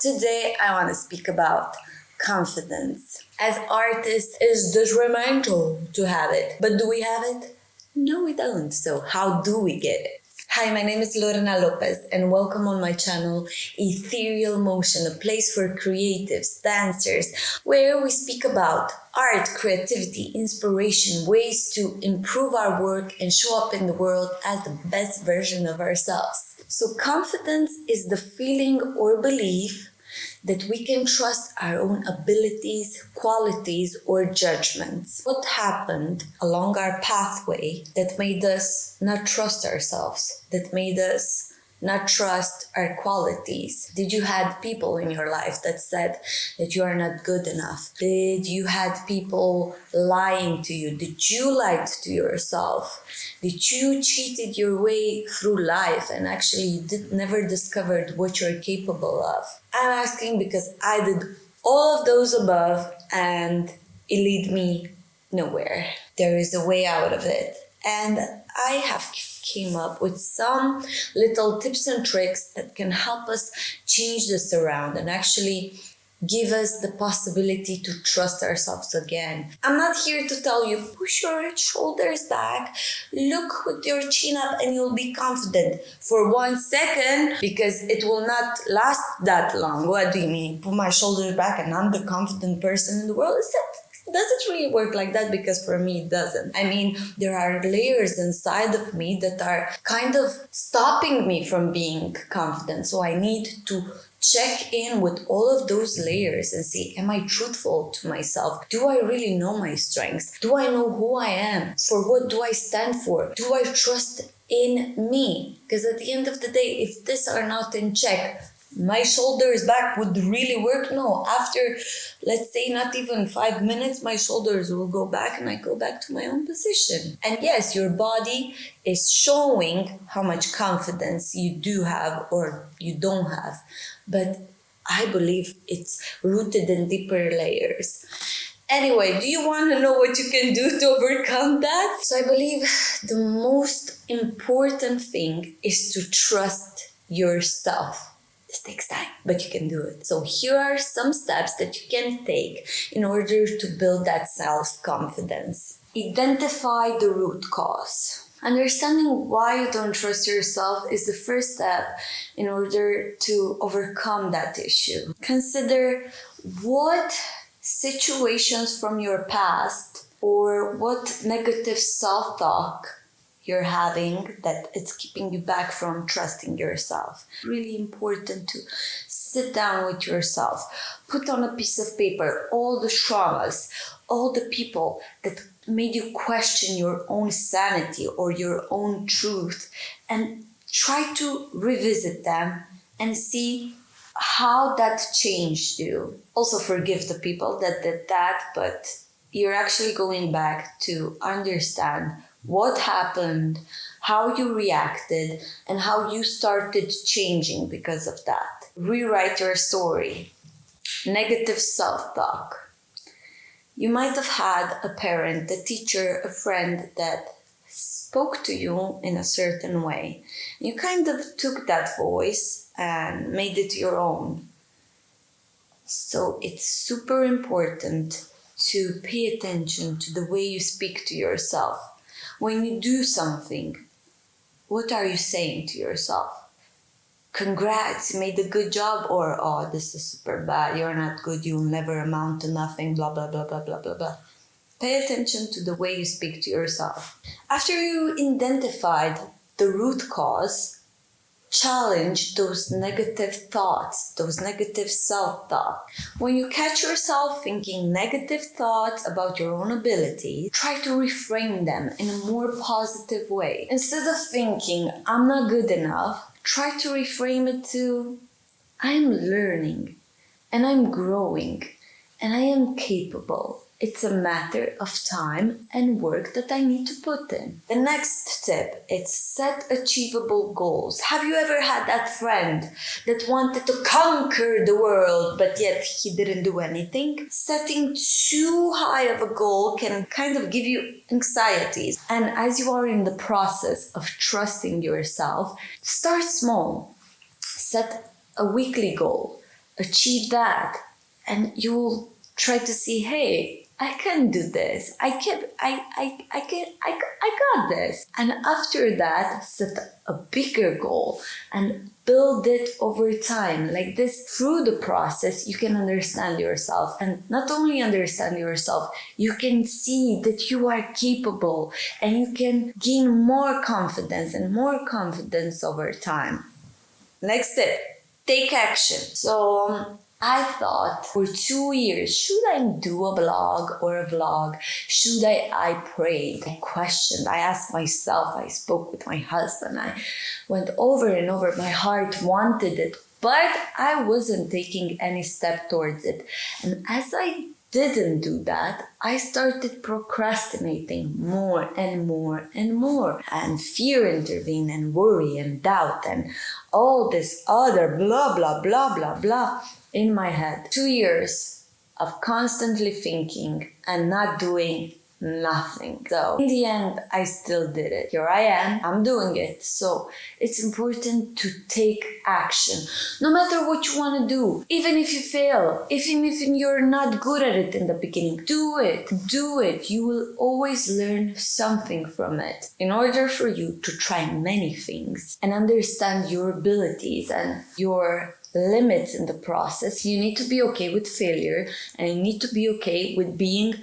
Today, I want to speak about confidence. As artists, it's detrimental to have it. But do we have it? No, we don't. So, how do we get it? Hi, my name is Lorena Lopez, and welcome on my channel, Ethereal Motion, a place for creatives, dancers, where we speak about art, creativity, inspiration, ways to improve our work and show up in the world as the best version of ourselves. So, confidence is the feeling or belief that we can trust our own abilities, qualities, or judgments. What happened along our pathway that made us not trust ourselves, that made us not trust our qualities? Did you had people in your life that said that you are not good enough? Did you had people lying to you? Did you lie to yourself? Did you cheated your way through life and actually never discovered what you're capable of? I'm asking because I did all of those above and it led me nowhere. There is a way out of it. And I have came up with some little tips and tricks that can help us change this around and actually give us the possibility to trust ourselves again. I'm not here to tell you, push your shoulders back, look with your chin up and you'll be confident for 1 second, because it will not last that long. What do you mean? Put my shoulders back and I'm the confident person in the world? Does it really work like that? Because for me, it doesn't. I mean, there are layers inside of me that are kind of stopping me from being confident. So I need to check in with all of those layers and see, am I truthful to myself? Do I really know my strengths? Do I know who I am? For what do I stand for? Do I trust in me? Because at the end of the day, if these are not in check, my shoulders back would really work? No. After, let's say, not even 5 minutes, my shoulders will go back and I go back to my own position. And yes, your body is showing how much confidence you do have or you don't have. But I believe it's rooted in deeper layers. Anyway, do you want to know what you can do to overcome that? So I believe the most important thing is to trust yourself. This takes time, but you can do it. So here are some steps that you can take in order to build that self-confidence. Identify the root cause. Understanding why you don't trust yourself is the first step in order to overcome that issue. Consider what situations from your past or what negative self-talk you're having that it's keeping you back from trusting yourself. Really important to sit down with yourself, put on a piece of paper all the traumas, all the people that made you question your own sanity or your own truth, and try to revisit them and see how that changed you. Also forgive the people that did that, but you're actually going back to understand what happened, how you reacted, and how you started changing because of that. Rewrite your story. Negative self-talk. You might have had a parent, a teacher, a friend that spoke to you in a certain way. You kind of took that voice and made it your own. So it's super important to pay attention to the way you speak to yourself. When you do something, what are you saying to yourself? Congrats, you made a good job, or oh, this is super bad, you're not good, you'll never amount to nothing, blah, blah, blah, blah, blah, blah, blah. Pay attention to the way you speak to yourself. After you identified the root cause, challenge those negative thoughts, those negative self-talk. When you catch yourself thinking negative thoughts about your own ability, try to reframe them in a more positive way. Instead of thinking, I'm not good enough, try to reframe it to, I'm learning and I'm growing and I am capable. It's a matter of time and work that I need to put in. The next tip is set achievable goals. Have you ever had that friend that wanted to conquer the world, but yet he didn't do anything? Setting too high of a goal can kind of give you anxieties. And as you are in the process of trusting yourself, start small. Set a weekly goal, achieve that, and you will try to see, hey, I can do this. I got this. And after that, set a bigger goal and build it over time. Like this, through the process, you can understand yourself. And not only understand yourself, you can see that you are capable and you can gain more confidence and more confidence over time. Next tip, take action. So I thought for 2 years, should I do a blog or a vlog? Should I prayed, I questioned, I asked myself, I spoke with my husband, I went over and over, my heart wanted it, but I wasn't taking any step towards it. And as I didn't do that, I started procrastinating more and more and more. And fear intervened, and worry and doubt and all this other blah, blah, blah, blah, blah in my head. 2 years of constantly thinking and not doing nothing. So in the end, I still did it. Here I am, I'm doing it. So it's important to take action. No matter what you want to do, even if you fail, even if you're not good at it in the beginning, do it. Do it. You will always learn something from it. In order for you to try many things and understand your abilities and your limits in the process, you need to be okay with failure, and you need to be okay with being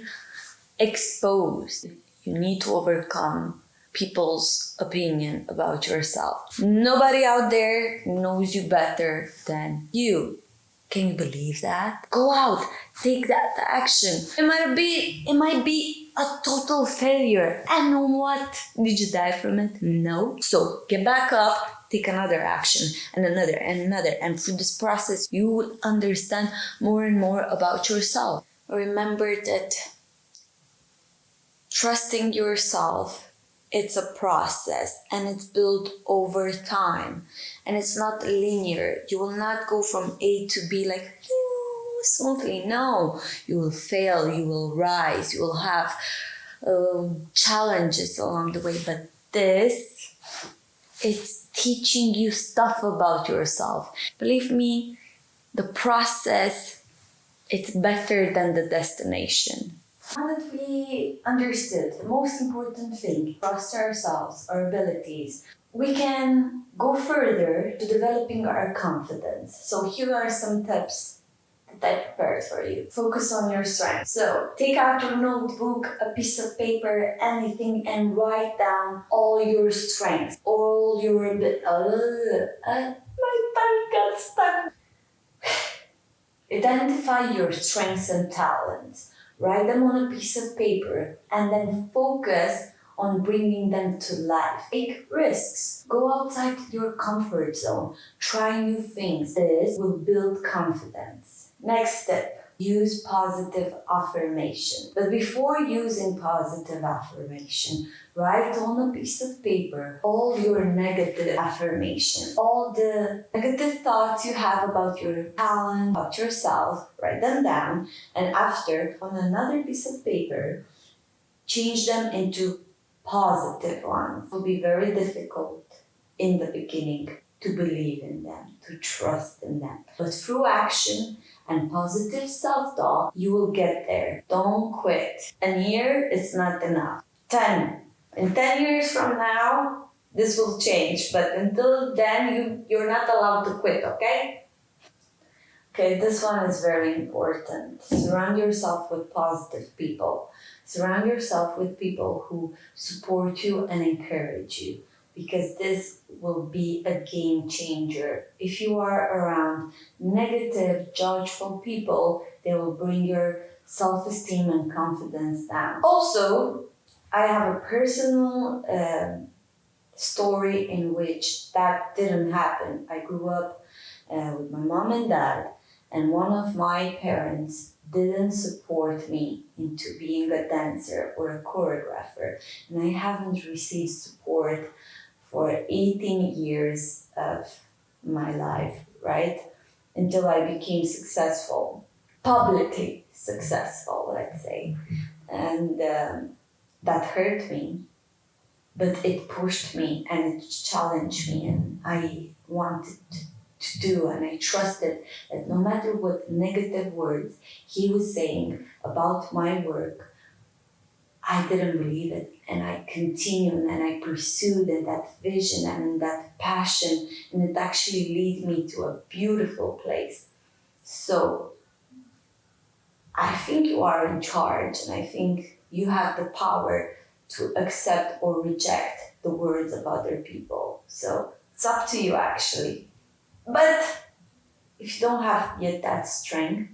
exposed. You need to overcome people's opinion about yourself. Nobody out there knows you better than you. Can you believe that? Go out, take that action. It might be a total failure. And what? Did you die from it? No. So get back up, take another action and another and another. And through this process, you will understand more and more about yourself. Remember that trusting yourself, it's a process and it's built over time, and it's not linear. You will not go from A to B like smoothly. No, you will fail, you will rise, you will have challenges along the way, but it's teaching you stuff about yourself. Believe me, the process, it's better than the destination. Now that we understood the most important thing, trust ourselves, our abilities, we can go further to developing our confidence. So here are some tips that I prepared for you. Focus on your strengths. So take out your notebook, a piece of paper, anything, and write down all your strengths, all your my tongue got stuck. Identify your strengths and talents. Write them on a piece of paper and then focus on bringing them to life. Take risks. Go outside your comfort zone. Try new things. This will build confidence. Next step, use positive affirmation. But before using positive affirmation, write on a piece of paper all your negative affirmations, all the negative thoughts you have about your talent, about yourself. Write them down, and after, on another piece of paper, change them into positive ones. It will be very difficult in the beginning to believe in them, to trust in them. But through action and positive self-talk, you will get there. Don't quit. And here, it's not enough. 10. In 10 years from now, this will change. But until then, you're not allowed to quit, okay? Okay, this one is very important. Surround yourself with positive people. Surround yourself with people who support you and encourage you, because this will be a game changer. If you are around negative, judgeful people, they will bring your self-esteem and confidence down. Also, I have a personal story in which that didn't happen. I grew up with my mom and dad, and one of my parents didn't support me into being a dancer or a choreographer. And I haven't received support for 18 years of my life, right? Until I became successful, publicly successful, let's say. And that hurt me, but it pushed me and it challenged me, and I wanted to do, and I trusted that no matter what negative words he was saying about my work, I didn't believe it, and I continued and I pursued in that vision and in that passion, and it actually led me to a beautiful place. So I think you are in charge, and I think you have the power to accept or reject the words of other people. So it's up to you, actually. But if you don't have yet that strength,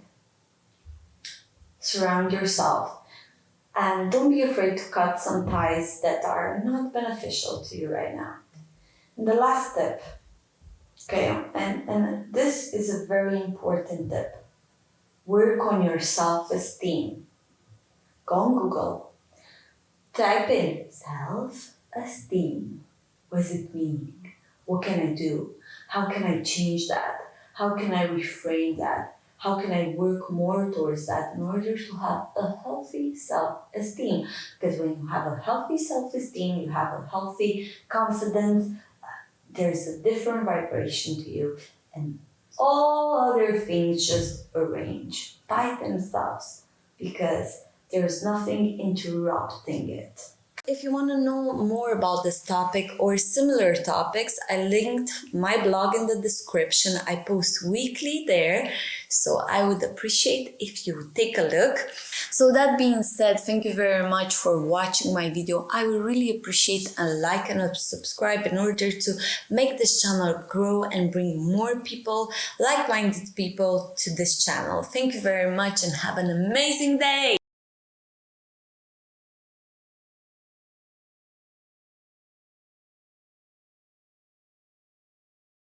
surround yourself and don't be afraid to cut some ties that are not beneficial to you right now. And the last tip, okay, and this is a very important tip. Work on your self-esteem. Go on Google, type in self-esteem. What does it mean? What can I do? How can I change that? How can I reframe that? How can I work more towards that in order to have a healthy self-esteem? Because when you have a healthy self-esteem, you have a healthy confidence, there's a different vibration to you, and all other things just arrange by themselves because there's nothing interrupting it. If you want to know more about this topic or similar topics, I linked my blog in the description. I post weekly there, so I would appreciate if you would take a look. So that being said, thank you very much for watching my video. I would really appreciate a like and a subscribe in order to make this channel grow and bring more people, like-minded people to this channel. Thank you very much and have an amazing day.